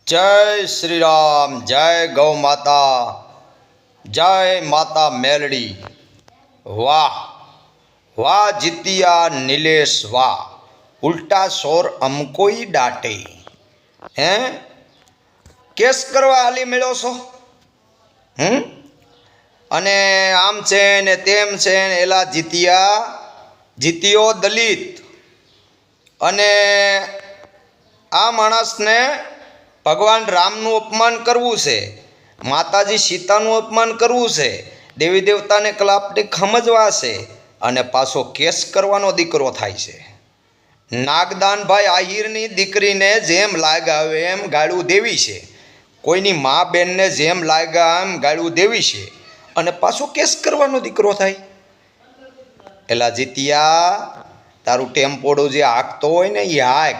जय श्री राम। जय गौ माता। जय माता मेलड़ी। वाह वाह जितिया नीलेश वाह, उल्टा शोर हमको ही डांटे। हैं केस करवा हाली मेळ्यो छो? अने आम छे ने तेम छे ने एला जीतियो दलित अने आ माणसने भगवान रामનું અપમાન કરવું છે, માતાજી સીતાનું અપમાન કરવું છે, દેવી દેવતાને કલાપટી ખમજવા છે અને પાછો કેસ કરવાનો દીકરો થાય છે। નાગદાનભાઈ આહિરની દીકરીને જેમ લાગ્યા એમ ગાળું દેવી છે, કોઈની મા બેનને જેમ લાગ્યા એમ ગાળું દેવી છે અને પાછો કેસ કરવાનો દીકરો થાય। એલા જીતિયા, તારું ટેમ્પોડું જે હાંકતો હોય ને એ હાંક।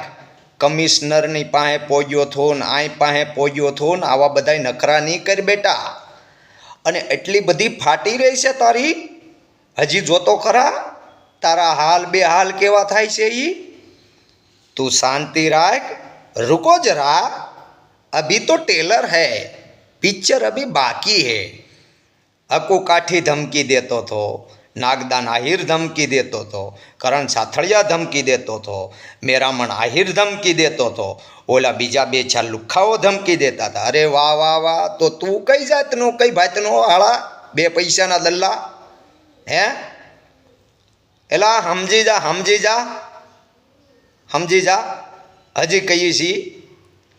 કમિશનરની પાસે પહોંચ્યો થો ને આઈ પાસે પહોંચ્યો થો ને આવા બધાય નખરા નહીં કર બેટા। અને એટલી બધી ફાટી રહી છે તારી, હજી જોતો ખરા તારા હાલ બે હાલ કેવા થાય છે એ। તું શાંતિ રાખ, रुको जरा, अभी तो टेलर है, पिक्चर अभी बाकी है। अकू काठी धमकी देतो तो, नागदान आहिर धमकी देतो तो, करण साथड़िया धमकी देतो तो, मेरामण आहिर धमकी देतो तो, ओला बीजा बे चार लुखाओ धमकी देता था। अरे वाह वाह वाह, तो तू कई जातनो कई भातनो हाड़ा बे पैसा ना दल्ला है? एला समझी जा समझी जा समझी जा। हजी कही छी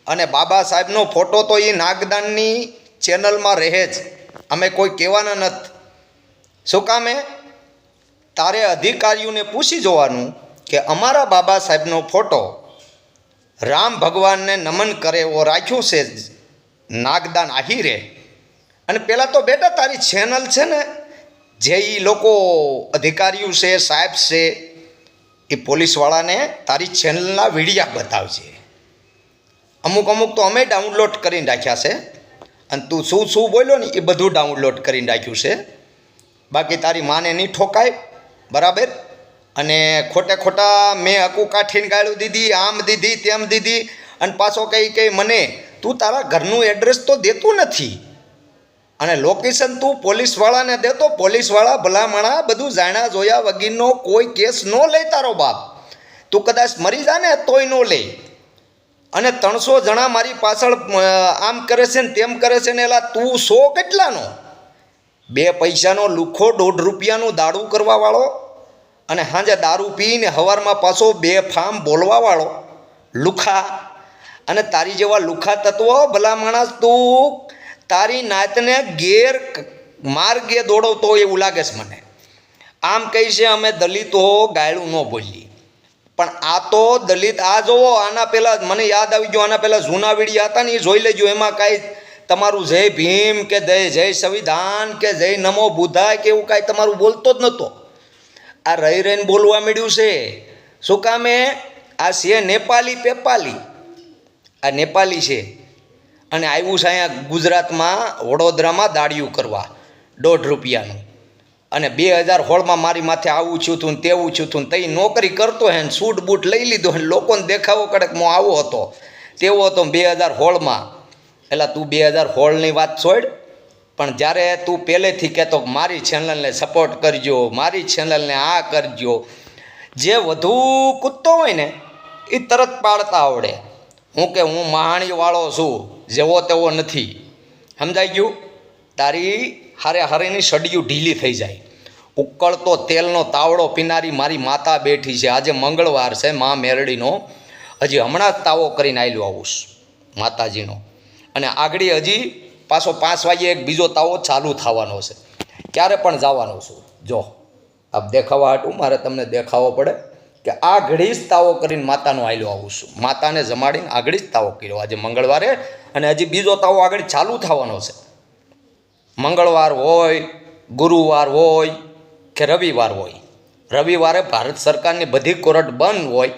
अने बाबा साहेबनो फोटो तो ये नागदाननी चेनल में रहे ज, अमे कोई कहेवाना नथी। शुं कामे? तारे अधिकारीओं ने पूछी जोवानुं के अमारा बाबा साहेबनो फोटो राम भगवान ने नमन करे वो राख्यो छे नागदान आहिरे। अने पेला तो बेटा तारी चेनल छे ने जे ई लोको अधिकारीओ छे साहेब छे ए पोलीसवाळा ने तारी चेनलना विडिया बतावजे। अमुक अमुक तो अमे डाउनलॉड करीने राख्या छे अने तू शुं शुं बोल्यो ने ए बधुं डाउनलॉड करीने राख्युं छे। बाकी तारी माने नहीं ठोकाय बराबर। अने खोटे खोटा मैं हकू काठीने गाळू दीधी, आम दीधी तेम दीधी अने पाछो कई कई मने तू तारा घरनुं एड्रेस तो देतुं नथी अने लोकेशन तू पोलीसवाळाने देतो। पोलीसवाळा भलामणा बधुं जाण्या जोया वगीरनो कोई केस न ले तारो बाप। तू कदाच मरी जा ने तोय न ले। अने 300 जणा मारी पाछळ आम करे छे ने तेम करे छे ने एला तू 100 કેટલાનો? 2 પૈસાનો લુખો 1.5 રૂપિયાનું દારૂ કરવાવાળો અને સાંજે દારૂ પીને હવારમાં પાછો 2 ફામ બોલવાવાળો લુખા। અને તારી જેવા લુખા તત્વો ભલા માણસ તું તારી નાતને ગેર માર્ગે દોડવતો એવું લાગે છે મને। આમ કહી છે અમે દલિતો ગાયડું ન બોલી, પણ આ તો દલિત આ જોવો, આના પહેલાં મને યાદ આવી ગયું, આના પહેલાં જૂના વીડિયા હતા ને એ જોઈ લેજો। એમાં કાંઈ તમારું જય ભીમ કે જય સંવિધાન કે જય નમો બુદ્ધાય કે એવું કાંઈ તમારું બોલતો જ નહોતો। આ રહી રહીને બોલવા મળ્યું છે। શું કામે? આ છે નેપાલી પેપાલી, આ નેપાલી છે અને આવ્યું છે અહીંયા ગુજરાતમાં વડોદરામાં દાડિયું કરવા 1.5 રૂપિયાનું। અને 2016માં મારી માથે આવું છું તું તેવું છું તું તઈ નોકરી કરતો હે ને સૂટ બૂટ લઈ લીધો અને લોકોને દેખાવો કરે કે હું આવો હતો તેવો હતો 2016માં। એટલે તું 2016ની વાત છોડ, પણ જ્યારે તું પહેલેથી કહેતો મારી ચેનલને સપોર્ટ કરજો, મારી ચેનલને આ કરજો, જે વધુ કૂદતો હોય ને એ તરત પાડતા આવડે। હું કે હું મહાણીવાળો છું, જેવો તેવો નથી, સમજાઈ ગયું? તારી હારે હારેની સડિયું ઢીલી થઈ જાય। ઉકળતો તેલનો તાવડો પીનારી મારી માતા બેઠી છે। આજે મંગળવાર છે, મા મેરડીનો, હજી હમણાં જ તાવો કરીને આવેલું આવું માતાજીનો। અને આગળ હજી પાછો 5 વાગે એક બીજો તાવો ચાલુ થવાનો છે, ક્યારે પણ જવાનો છું। જો આ દેખાવા હાટું મારે તમને દેખાવો પડે કે આ ઘડી જ તાવો કરીને માતાનો આવેલો આવું છું। માતાને જમાડીને આગળ જ તાવો કર્યો આજે મંગળવારે, અને હજી બીજો તાવો આગળ ચાલુ થવાનો છે। મંગળવાર હોય, ગુરુવાર હોય કે રવિવાર હોય, રવિવારે ભારત સરકારની બધી કોર્ટ બંધ હોય,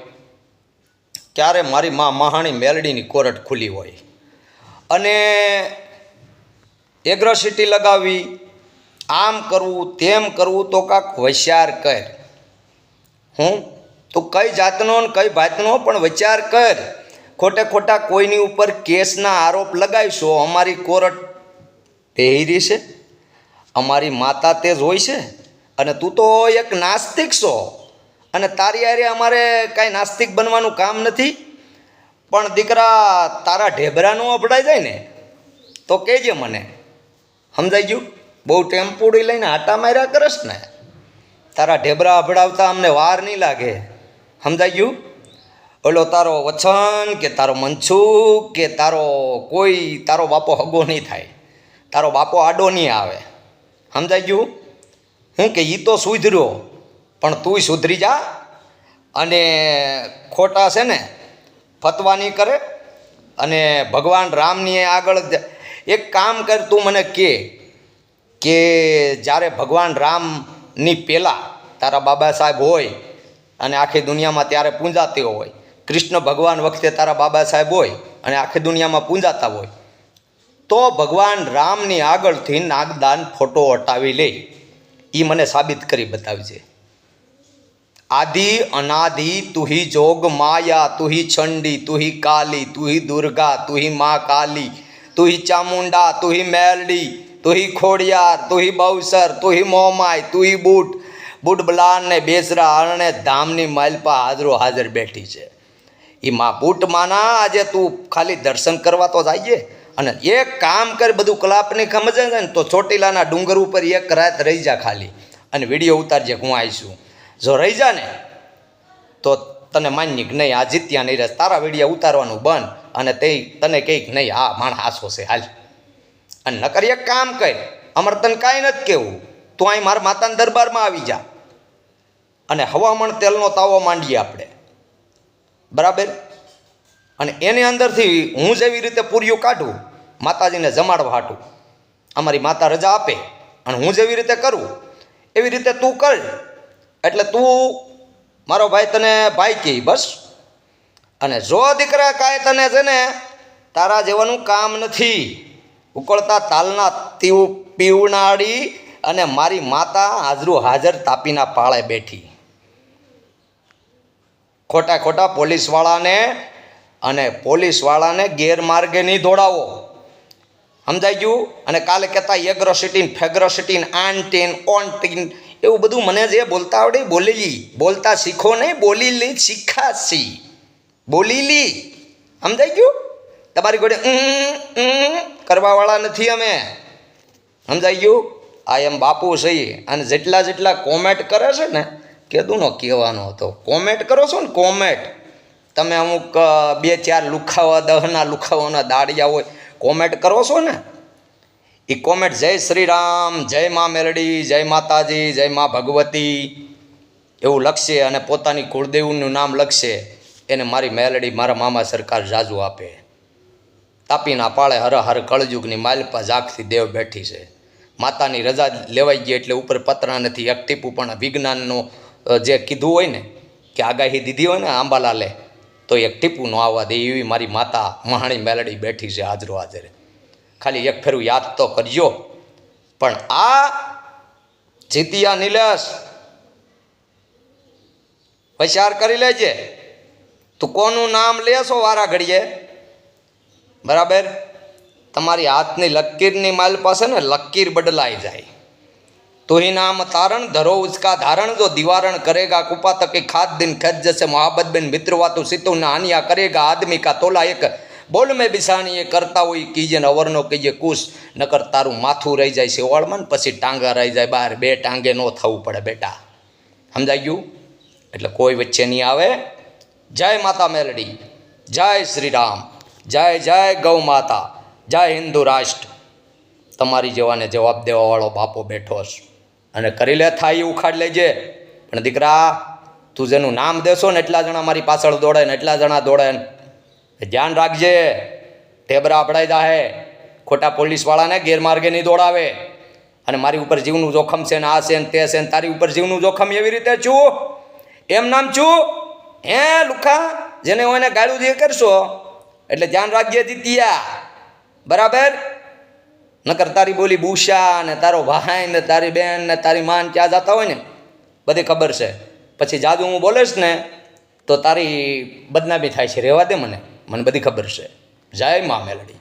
ક્યારે મારી મા મહાણી મેલડીની કોર્ટ ખુલ્લી હોય। અને એગ્રોસિટી લગાવી, આમ કરવું તેમ કરવું તો કાંક હોશિયાર કર। તું કઈ જાતનો ને કઈ ભાતનો પણ વિચાર કર। ખોટે ખોટા કોઈની ઉપર કેસના આરોપ લગાવીશો. અમારી કોર્ટ પહેરી છે, અમારી માતા તે જ હોય છે, અને તું તો એક નાસ્તિક છો, અને તારી હારે અમારે કાંઈ નાસ્તિક બનવાનું કામ નથી. પણ દીકરા તારા ઢેબરાનું અભડાઈ જાય ને તો કહેજે મને, સમજાઈ ગયું? બહુ ટેમ્પોડી લઈને આટા માર્યા કરસ ને, તારા ઢેબરા અભડાવતા અમને વાર નહીં લાગે, સમજાઈ ગયું? ઓલો તારો વચન કે તારો મનસુખ કે તારો કોઈ તારો બાપો હગો નહીં થાય, તારો બાપો આડો નહીં આવે, સમજાઈ ગયું? હું કે એ તો સુધર્યો, પણ તુંય સુધરી જા અને ખોટા છે ને ફતવા નહીં કરે. અને ભગવાન રામની આગળ એક કામ કર, તું મને કે જ્યારે ભગવાન રામની પહેલાં તારા બાબા સાહેબ હોય અને આખી દુનિયામાં ત્યારે પૂંજાતી હોય, કૃષ્ણ ભગવાન વખતે તારા બાબા સાહેબ હોય અને આખી દુનિયામાં પૂંજાતા હોય, તો ભગવાન રામની આગળથી નાગદાન ફોટો હટાવી લે, એ મને સાબિત કરી બતાવજે. આદિ અનાદિ તું હી જોગ માયા, તું હી ચંડી, તું હી કાલી, તું હી દુર્ગા, તું હી મા કાલી, તું હી ચામુંડા, તું હી મેલડી, તું હી ખોડિયાર, તું હી બહુસર, તું હી મોમાય, તું હી બુટ બલાન ને બેસરા અરણે ધામની માલપા હાજરો હાજર બેઠી છે. એ માં બુટ માના આજે તું ખાલી દર્શન કરવા તો જઈએ, અને એક કામ કર, બધું કલાપની સમજે છે ને તો ચોટીલાના ડુંગર ઉપર એક રાત રહી જા ખાલી, અને વિડીયો ઉતારજે, હું આવીશું. જો રહી જા ને તો તને માન્ય કે નહીં, આ જીત્યા નહીં રહે, તારા વિડીયો ઉતારવાનું બંધ, અને તે તને કંઈક નહીં આ માણ હાસો છે હાલ. અને નકર એક કામ કર, અમારે તને કાંઈ નથી કહેવું, તું અહીં મારા માતાના દરબારમાં આવી જા અને હવામણ તેલનો તાવો માંડીએ આપણે, બરાબર? અને એની અંદરથી હું જેવી રીતે પૂરીઓ કાઢું માતાજીને જમાડવા હાટું, અમારી માતા રજા આપે અને હું જેવી રીતે કરું એવી રીતે તું કર. એટલે તું મારો ભાઈ તને ભાઈ કહે બસ. અને જો દીકરા કાંઈ તને છે ને તારા જેવાનું કામ નથી, ઉકળતા તાલના પીવનાડી અને મારી માતા હાજરું હાજર તાપીના પાળે બેઠી. ખોટા ખોટા પોલીસવાળાને ગેરમાર્ગે નહીં દોડાવો, સમજાઈ ગયું? અને કાલે કહેતા એગ્રોસિટીન ફેગ્રોસિટીન આનટીન ઓનટીન એવું બધું મને જે બોલતા આવડે બોલી બોલતા શીખો નહીં, બોલી લી શીખાશી, બોલી લી, સમજાઈ ગયું? તમારી જોડે કરવાવાળા નથી અમે, સમજાઈ ગયું? આ એમ બાપુ સહી. અને જેટલા કોમેન્ટ કરે છે ને, કીધું નો કહેવાનો હતો, કોમેન્ટ કરો છો ને કોમેન્ટ, તમે અમુક 2-4 લુખાવા 10ના લુખાવાના દાડિયા હોય કોમેન્ટ કરો છો ને, એ કોમેન્ટ જય શ્રી રામ, જય મા મેલડી, જય માતાજી, જય મા ભગવતી એવું લખશે અને પોતાની કુળદેવનું નામ લખશે, એને મારી મેલડી મારા મામા સરકાર જાજુ આપે. તાપીના પાળે હર હર કળજુગની માલપા જાગથી દેવ બેઠી છે. માતાની રજા લેવાઈ ગઈ એટલે ઉપર પતરા નથી, એક ટીપું પણ વિજ્ઞાનનો જે કીધું હોય ને કે આગાહી દીધી હોય ને આંબાલાલે, તો એક ટીપું ન આવવા દે એવી મારી માતા મહાણી મેલડી બેઠી છે હાજરો હાજર. ખાલી એક ફેરું યાદ તો કરજો. પણ આ જીતિયા નિલેશ વિચાર કરી લેજે, તું કોનું નામ લેશો વારા ઘડીએ, બરાબર? તમારી હાથની લકીરની માલ પાસે ને લકીર બદલાઈ જાય. तो ही नाम तारण धरो उसका धारण, जो दिवारण करेगा कुपा तक खाद दिन खज जैसे मोहब्बत बिन मित्रवा तो सितो न हानिया करेगा आदमी का तोला एक बोल में बिसानी ये करता हुई कीजे न अवरनो कीजे कुछ न कर तारू माथू रही जाए से ओळमन पछी टांगा रही जाए बहार, बे टांगे नो थवू पड़े बेटा, समझाई गयुं? एटले कोई वच्चे नहीं आवे. जय माता मेलडी, जय श्री राम, जय जय गौ माता, जय हिंदू राष्ट्र. तमारी जेवाने जवाब देवा वाळो बापो बैठो छे અને કરી લે થાય ઉખાડ લેજે. પણ દીકરા તું જેનું નામ દેશો ને એટલા જણા મારી પાછળ દોડે ને એટલા જણા દોડે ને, ધ્યાન રાખજે, ઢેબરા અપડાઈ જાહે. ખોટા પોલીસવાળાને ગેરમાર્ગે નહીં દોડાવે. અને મારી ઉપર જીવનું જોખમ છે ને આ છે ને તે છે ને, તારી ઉપર જીવનું જોખમ એવી રીતે છું એમ નામ છું હે લુખા, જેને હું એને ગાળું દે કરશો એટલે ધ્યાન રાખજે જીતિયા, બરાબર? નકર તારી બોલી બુશા ને તારો ભાઈ ને તારી બેન ને તારી માન ક્યાં જતા હોય ને બધી ખબર છે. પછી જાદુ હું બોલેશ ને તો તારી બદનામી થાય છે, રહેવા દે મને, મને બધી ખબર છે. જય મા મેલડી.